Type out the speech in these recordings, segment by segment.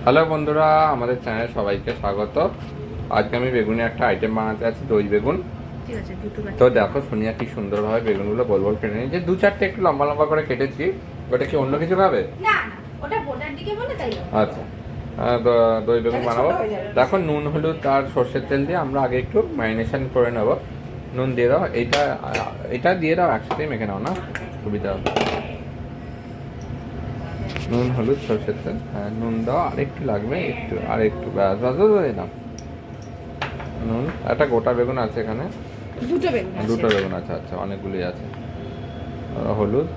Hello বন্ধুরা, আমাদের চ্যানেলে সবাইকে স্বাগত। আজকে আমি বেগুনের একটা আইটেম বানাতে আছি, দই বেগুন। ঠিক আছে, তো দেখো সোনিয়া কি সুন্দরভাবে বেগুনগুলো গোল গোল কেটে নিয়েছে, দু চারটে একটু লম্বা লম্বা করে কেটেছি। ওটা কি অন্য কিছু খাবে? না না, ওটা বোটার দিকে বলে তাই। আচ্ছা, দই বেগুন বানাবো। দেখো নুন হলুদ আর সর্ষের তেল দিয়ে আমরা আগে একটু ম্যারিনেশন করে নেব। নুন দিয়ে দাও, এটা দিয়ে দাও, একসাথেই মেখে নাও না, সুবিধা হবে। নুন হলুদ সর্ষের তেল, হ্যাঁ নুন দাও, আর একটু লাগবে, একটু ব্যাস ব্যাস না। নুন, একটা গোটা বেগুন আছে এখানে, দুটো বেগুন আছে, আচ্ছা অনেকগুলোই আছে। হলুদ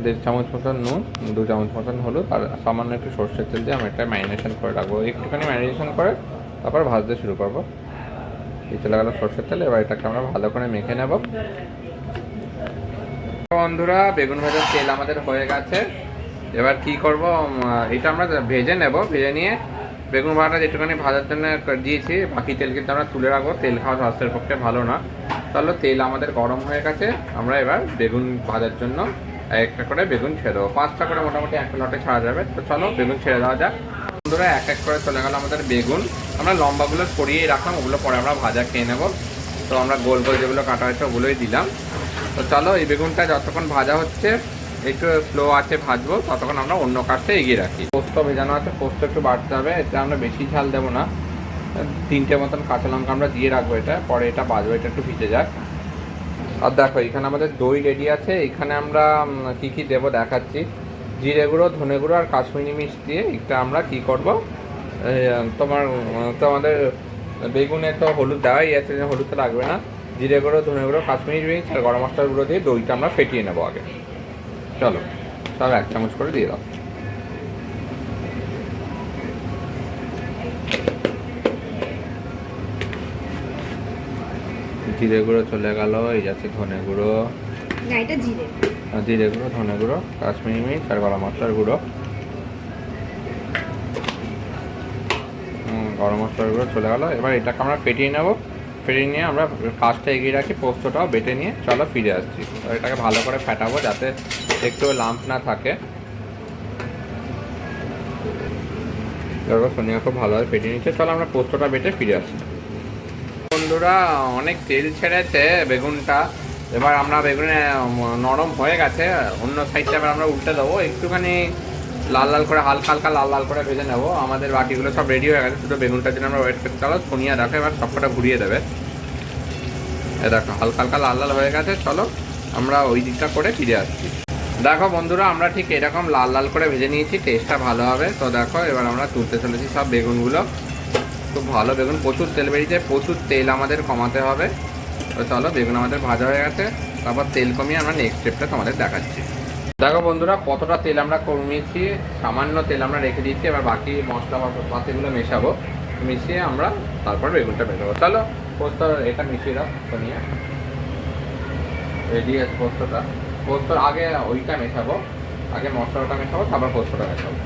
1.5 চামচ মতন, নুন 2 চামচ মতন হলুদ, আর সামান্য একটু সর্ষের তেল দিয়ে আমি একটা ম্যারিনেশন করে রাখবো। একটুখানি ম্যারিনেশন করে তারপর ভাজতে শুরু করবো। এই চলে গেলো সর্ষের তেল। এবার এটাকে আমরা ভালো করে মেখে নেব। বন্ধুরা, বেগুন ভাজার তেল আমাদের হয়ে গেছে। এবার কি করব, এটা আমরা ভেজে নেব। ভেজে নিয়ে বেগুন ভাজাটা যেটুখানি ভাজার জন্য দিয়েছি, বাকি তেল কিন্তু আমরা তুলে রাখবো। তেল খাওয়া স্বাস্থ্যের পক্ষে ভালো না। চলো, তেল আমাদের গরম হয়ে গেছে। আমরা এবার বেগুন ভাজার জন্য একটা করে বেগুন ছেড়ে দেবো। 5টা করে মোটামুটি একটা লটে ছাড়া যাবে। তো চলো বেগুন ছেড়ে দেওয়া যাক। বন্ধুরা, এক এক করে চলে গেল আমাদের বেগুন। আমরা লম্বাগুলো সরিয়েই রাখলাম, ওগুলো পরে আমরা ভাজা খেয়ে নেব। তো আমরা গোল গোল যেগুলো কাটা হয়েছে ওগুলোই দিলাম। তো চলো, এই বেগুনটা যতক্ষণ ভাজা হচ্ছে, একটু স্লো আছে ভাজবো, ততক্ষণ আমরা অন্য কাজটা এগিয়ে রাখি। পোস্ত ভেজানো আছে, পোস্ত একটু বাড়তে হবে। এটা আমরা বেশি ঝাল দেবো না, 3টে মতন কাঁচা লঙ্কা আমরা দিয়ে রাখবো। এটা পরে এটা বাজবো, এটা একটু ভিজে যাক। আর দেখো, এখানে আমাদের দই রেডি আছে। এখানে আমরা কি কি দেবো দেখাচ্ছি। জিরে গুঁড়ো, ধনে গুঁড়ো আর কাশ্মীরি মির্চ দিয়ে এটা আমরা কি করব, তোমাদের বেগুনে তো হলুদ দেওয়াই আছে, হলুদ তো লাগবে না। জিরে গুঁড়ো, ধনে গুঁড়ো, কাশ্মীরি মির্চ আর গরম মশলার গুঁড়ো দিয়ে দইটা আমরা ফেটিয়ে নেবো আগে। চলো, সব 1 চামচ করে দিয়ে দাও। জিরে গুঁড়ো চলে গেল, এই যাচ্ছে ধনে গুঁড়ো, জিরে গুঁড়ো, ধনে গুঁড়ো, কাশ্মীরি মির্চ আর গরম মশলার গুঁড়ো। গরম মশলার গুঁড়ো চলে গেল। এবার এটাকে আমরা ফেটিয়ে নেবো। ফেটিয়ে নিয়ে আমরা কাজটা এগিয়ে রাখি, পোস্তটাও বেটে নিয়ে চলো ফিরে আসছি। এটাকে ভালো করে ফেটাবো যাতে একটু লাম্প না থাকে। সোনিয়া খুব ভালোভাবে ফেটিয়ে নিচ্ছে। চলো আমরা পোস্তটা বেটে ফিরে আসি। বন্ধুরা, অনেক তেল ছেড়েছে বেগুনটা। এবার আমরা বেগুনে নরম হয়ে গেছে, অন্য সাইডটা এবার আমরা উল্টে দেবো। একটুখানি লাল লাল করে, হালকা হালকা লাল লাল করে ভেজে নেবো। আমাদের বাকিগুলো সব রেডি হয়ে গেছে, শুধু বেগুনটার জন্য আমরা ওয়েট করতে হবে। সোনিয়া দেখো এবার সবকটা ঘুরিয়ে দেবে। দেখো হালকা হালকা লাল লাল হয়ে গেছে। চলো আমরা ওই দিকটা করে ফিরে আসছি। দেখো বন্ধুরা, আমরা ঠিক এরকম লাল লাল করে ভেজে নিয়েছি, টেস্টটা ভালো হবে। তো দেখো এবার আমরা তুলতে চলেছি সব বেগুনগুলো। খুব ভালো বেগুন, প্রচুর তেল বেরিয়েছে, প্রচুর তেল আমাদের কমাতে হবে। তো চলো, বেগুন আমাদের ভাজা হয়ে গেছে, তারপর তেল কমিয়ে আমরা নেক্সট স্টেপটা তোমাদের দেখাচ্ছি। দেখো বন্ধুরা, কতটা তেল আমরা কমিয়েছি, সামান্য তেল আমরা রেখে দিচ্ছি। এবার বাকি মশলা পাতিগুলো মেশাবো, মিশিয়ে আমরা তারপর বেগুনটা মেশাবো। চলো, পোস্ত এটা মিশিয়ে দাও সোনিয়া। রেডি আছে পোস্তটা। পোস্তর আগে ওইটা মেশাবো, আগে মশলাটা মেশাবো, তারপর পোস্তটা মেশাবো।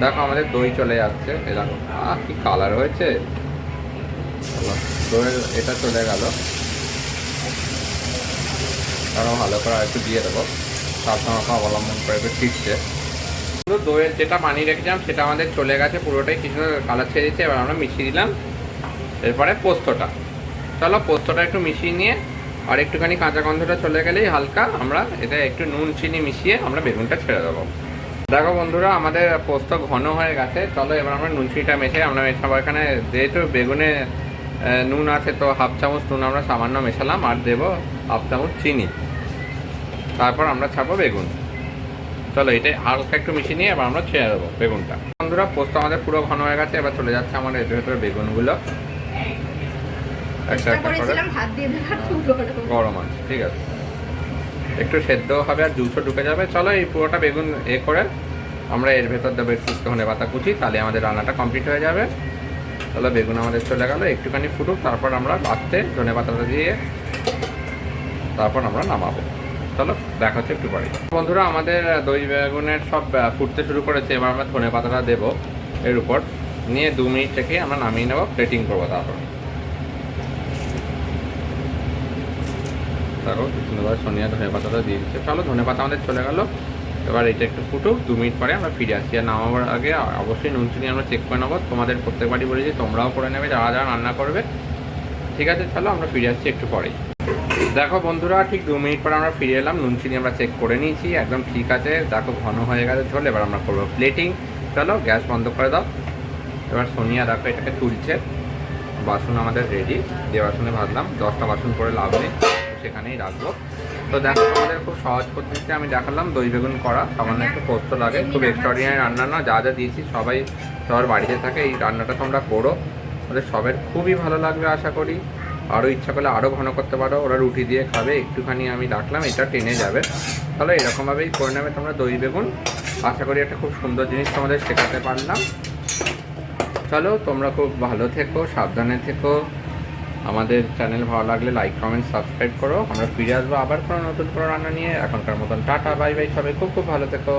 দেখো আমাদের দই চলে যাচ্ছে, এরকম কি কালার হয়েছে। দইয়ের এটা চলে গেল, আরও ভালো করে একটু দিয়ে দেবো। সাবধানতা অবলম্বন করে একটু ঠিকছে। পুরো দইয়ের যেটা বানিয়ে রেখেছিলাম সেটা আমাদের চলে গেছে পুরোটাই, কিছু কালার ছেড়ে দিচ্ছে। এবার আমরা মিশিয়ে দিলাম এরপরে পোস্তটা। চলো, পোস্তটা একটু মিশিয়ে নিয়ে আর একটুখানি কাঁচা গন্ধটা চলে গেলেই হালকা আমরা এটা একটু নুন চিনি মিশিয়ে আমরা বেগুনটা ছেড়ে দেবো। দেখো বন্ধুরা, আমাদের পোস্ত ঘন হয়ে গেছে। চলো এবার আমরা নুন চিনিটা মেশে আমরা মেশাবো। এখানে যেহেতু বেগুনে নুন আছে, তো 1/2 চামচ নুন আমরা সামান্য মেশালাম, আর দেবো 1/2 চামচ চিনি। তারপর আমরা ছাপবো বেগুন। চলো, এটা হালকা একটু মিশিয়ে নিয়ে এবার আমরা ছেড়ে দেবো বেগুনটা। বন্ধুরা, পোস্ত আমাদের পুরো ঘন হয়ে গেছে। এবার চলে যাচ্ছে আমাদের এর ভেতরে বেগুনগুলো একটা একটা করে। গরম আছে, ঠিক আছে, একটু সেদ্ধ হবে আর জুসও ঢুকে যাবে। চলো, এই পুরোটা বেগুন করে আমরা এর ভেতর দেবো একটু ধনেপাতা কুচি, তাহলে আমাদের রান্নাটা কমপ্লিট হয়ে যাবে। চলো, বেগুন আমাদের চলে গেল, একটুখানি ফুটুক, তারপর আমরা লাস্টে ধনেপাতাটা দিয়ে তারপর আমরা নামাবো। চলো, দেখা হচ্ছে একটু পরে। বন্ধুরা, আমাদের দই বেগুনের সব ফুটতে শুরু করেছে। এবার আমরা ধনেপাতাটা দেবো এর উপর, নিয়ে 2 মিনিট রেখে আমরা নামিয়ে নেবো, প্লেটিং করবো। তারপর দেখো সুন্দরভাবে সোনিয়া ধনেপাতাটা দিয়ে দিচ্ছে। চলো, ধনেপাতা আমাদের চলে গেল। এবার এটা একটু ফুটুক, 2 মিনিট পরে আমরা ফিরে আসছি। আর নামাবার আগে অবশ্যই নুন চিনি আমরা চেক করে নেবো, তোমাদের প্রত্যেকবারই বলেছি তোমরাও করে নেবে যারা যারা রান্না করবে। ঠিক আছে, চলো আমরা ফিরে আসছি একটু পরেই। দেখো বন্ধুরা, ঠিক 2 মিনিট পরে আমরা ফিরে এলাম। নুন চিনি আমরা চেক করে নিয়েছি, একদম ঠিক আছে। দেখো ঘন হয়ে গেছে ঝোল। এবার আমরা করবো প্লেটিং। চলো গ্যাস বন্ধ করে দাও। এবার সোনিয়া দেখো এটাকে তুলছে। বাসন আমাদের রেডি, যে বাসনে ভাজলাম, 10টা বাসন করে লাভ নেই, সেখানেই রাখবো। তো দেখো তোমাদের খুব সহজ পদ্ধতিতে আমি দেখালাম দই বেগুন করা। সামান্য একটু পোস্ত লাগে, খুব এক্সট্রাঅর্ডিনারি রান্না না, যা যা দিয়েছি সবাই সবার বাড়িতে থাকে। এই রান্নাটা তোমরা করো, ওদের সবার খুবই ভালো লাগবে আশা করি। আরও ইচ্ছা করলে আরও ঘন করতে পারো, ওরা রুটি দিয়ে খাবে। একটুখানি আমি রাখলাম, এটা টেনে যাবে। তাহলে এরকমভাবেই করে নেবে তোমরা দই বেগুন। আশা করি একটা খুব সুন্দর জিনিস তোমাদের শেখাতে পারলাম। চলো তোমরা খুব ভালো থেকো, সাবধানে থেকো। আমাদের চ্যানেল ভালো লাগলে লাইক কমেন্ট সাবস্ক্রাইব করো। আমরা ফিরে আসবো আবার কোনো নতুন কোনো রান্না নিয়ে। এখনকার মতন টাটা, বাই বাই, সবাই খুব খুব ভালো থেকো।